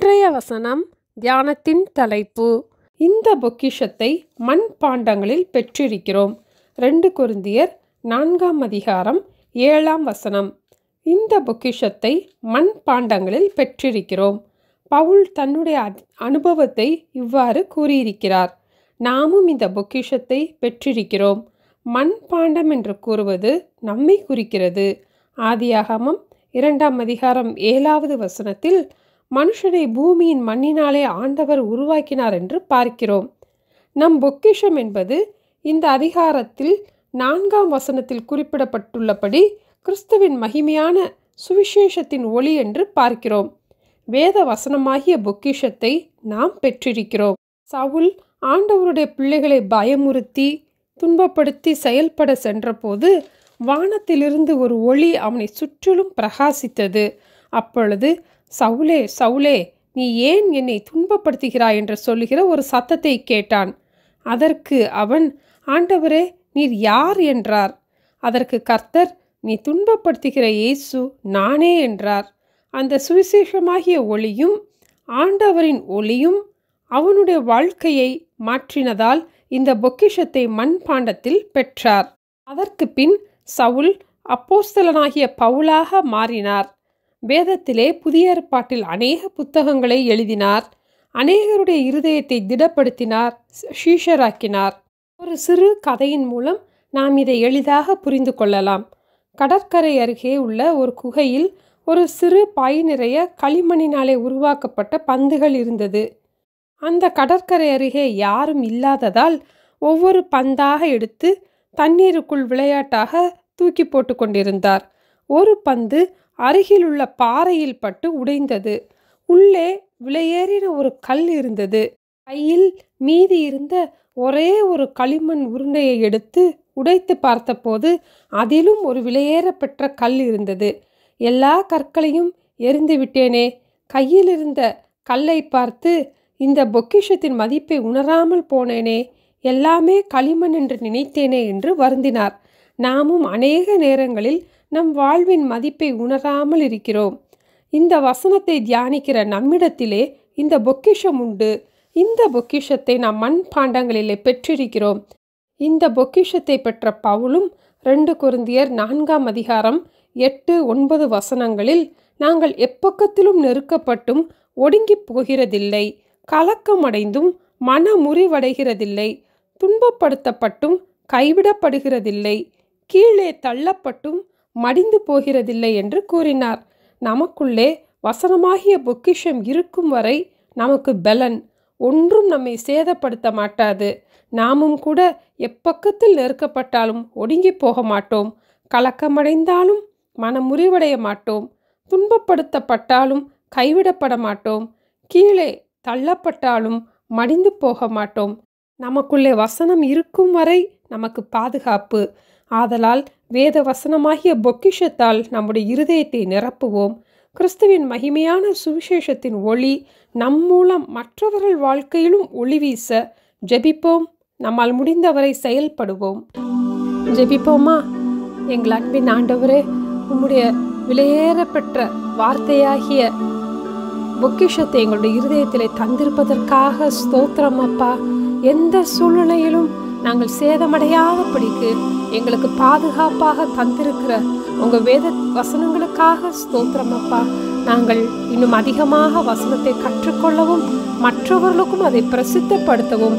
இன்றைய வசனம் தியானத்தின் தலைப்பு. இந்த பொக்கிஷத்தை மண்பாண்டங்களில் பெற்றிருக்கிறோம். 2 கொரிந்தியர் 4ஆம் அதிகாரம் 7ஆம் வசனம். இந்த பொக்கிஷத்தை மண்பாண்டங்களில் பெற்றிருக்கிறோம். பவுல் தன்னுடைய அனுபவத்தை இவ்வாறு கூறியிருக்கிறார். நாமும் இந்த பொக்கிஷத்தை பெற்றிருக்கிறோம். மண்பாண்டம் என்று கூறுவது நம்மை குறிக்கிறது. ஆதியாகமம் 2ஆம் அதிகாரம் 7வது வசனத்தில் மனுஷனை பூமியின் மண்ணினாலே ஆண்டவர் உருவாக்கினார் என்று பார்க்கிறோம். நம் பொக்கிஷம் என்பது இந்த அதிகாரத்தில் 4ஆம் வசனத்தில் குறிப்பிடப்பட்டுள்ளபடி கிறிஸ்துவின் மகிமையான சுவிசேஷத்தின் ஒளி என்று பார்க்கிறோம். வேத வசனமாகிய பொக்கிஷத்தை நாம் பெற்றிருக்கிறோம். சவுல் ஆண்டவருடைய பிள்ளைகளை பயமுறுத்தி துன்பப்படுத்தி செயல்பட சென்றபோது வானத்திலிருந்து ஒரு ஒளி அவனை சுற்றிலும் பிரகாசித்தது. அப்பொழுது சவுலே சவுலே, நீ ஏன் என்னை துன்பப்படுத்துகிறாய் என்று சொல்லுகிற ஒரு சத்தத்தை கேட்டான். அதற்கு அவன், ஆண்டவரே, நீர் யார் என்றார். அதற்கு கர்த்தர், நீ துன்பப்படுத்துகிற இயேசு நானே என்றார். அந்த சுவிசேஷமாகிய ஒளியும் ஆண்டவரின் ஒளியும் அவனுடைய வாழ்க்கையை மாற்றினதால் இந்த பொக்கிஷத்தை மண்பாண்டத்தில் பெற்றார். அதற்கு பின் சவுல் அப்போஸ்தலனாகிய பவுலாக மாறினார். வேதத்திலே புதிய ஏற்பாட்டில் அநேக புத்தகங்களை எழுதினார். அநேகருடைய இருதயத்தை திடப்படுத்தினார், சீஷராக்கினார். ஒரு சிறு கதையின் மூலம் நாம் இதை எளிதாக புரிந்து கொள்ளலாம். கடற்கரை அருகே உள்ள ஒரு குகையில் ஒரு சிறு பை நிறைய களிமண்ணினாலே உருவாக்கப்பட்ட பந்துகள் இருந்தது. அந்த கடற்கரை அருகே யாரும் இல்லாததால் ஒவ்வொரு பந்தாக எடுத்து தண்ணீருக்குள் விளையாட்டாக தூக்கி போட்டு கொண்டிருந்தார். ஒரு பந்து அருகிலுள்ள பாறையில் பட்டு உடைந்தது. உள்ளே விலையேறின ஒரு கல் இருந்தது. கையில் மீதி இருந்த ஒரே ஒரு களிமண் உருண்டையை எடுத்து உடைத்து பார்த்தபோது அதிலும் ஒரு விலையேறப்பெற்ற கல் இருந்தது. எல்லா கற்களையும் எரிந்து விட்டேனே, கையில் இருந்த கல்லை பார்த்து இந்த பொக்கிஷத்தின் மதிப்பை உணராமல் போனேனே, எல்லாமே களிமண் என்று நினைத்தேனே என்று வருந்தினார். நாமும் அநேக நேரங்களில் நம் வாழ்வின் மதிப்பை உணராமல் இருக்கிறோம். இந்த வசனத்தை தியானிக்கிற நம்மிடத்திலே இந்த பொக்கிஷம் உண்டு. இந்த பொக்கிஷத்தை நாம் மண்பாண்டங்களிலே பெற்றிருக்கிறோம். இந்த பொக்கிஷத்தை பெற்ற பவுலும் 2 கொரிந்தியர் 4ஆம் அதிகாரம் 8-9 வசனங்களில், நாங்கள் எப்பக்கத்திலும் நெருக்கப்பட்டும் ஒடுங்கி போகிறதில்லை, கலக்கமடைந்தும் மனமுறிவடைகிறதில்லை, துன்பப்படுத்தப்பட்டும் கைவிடப்படுகிறதில்லை, கீழே தள்ளப்பட்டும் மடிந்து போகிறதில்லை என்று கூறினார். நமக்குள்ளே வசனமாகிய பொக்கிஷம் இருக்கும் வரை நமக்கு பலன், ஒன்றும் நம்மை சேதப்படுத்த மாட்டாது. நாமும் கூட எப்பக்கத்தில் நெருக்கப்பட்டாலும் ஒடுங்கி போக மாட்டோம், கலக்கமடைந்தாலும் மனமுறிவடைய மாட்டோம், துன்பப்படுத்தப்பட்டாலும் கைவிடப்பட மாட்டோம், கீழே தள்ளப்பட்டாலும் மடிந்து போக மாட்டோம். நமக்குள்ளே வசனம் இருக்கும் வரை நமக்கு பாதுகாப்பு. ஆதலால் வேத வசனமாகிய பொக்கிஷத்தால் நம்முடைய இருதயத்தை நிரப்புவோம். கிறிஸ்துவின் மகிமையான சுவிசேஷத்தின் ஒளி நம் மூலம் மற்றவர்கள் வாழ்க்கையிலும் ஒளி வீச ஜெபிப்போம். நம்மால் முடிந்தவரை செயல்படுவோம். ஜெபிப்போமா? எங்கள் அன்பின் ஆண்டவரே, உம்முடைய விலையேறப்பெற்ற வார்த்தையாகிய பொக்கிஷத்தை எங்களுடைய இருதயத்திலே தந்திருப்பதற்காக ஸ்தோத்திரம் அப்பா. எந்த சூழ்நிலையிலும் நாங்கள் சேதமடையாதபடிக்கு எங்களுக்கு பாதுகாப்பாக தந்திருக்கிற உங்கள் வேத வசனங்களுக்காக ஸ்தோத்திரம் அப்பா. நாங்கள் இன்னும் அதிகமாக வசனத்தை கற்றுக்கொள்ளவும் மற்றவர்களுக்கும் அதை பிரசித்தப்படுத்தவும்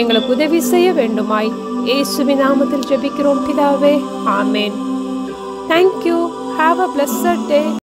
எங்களுக்கு உதவி செய்ய வேண்டுமாய் இயேசுவின் நாமத்தில் ஜெபிக்கிறோம் பிதாவே, ஆமேன். Thank you. Have a blessed day.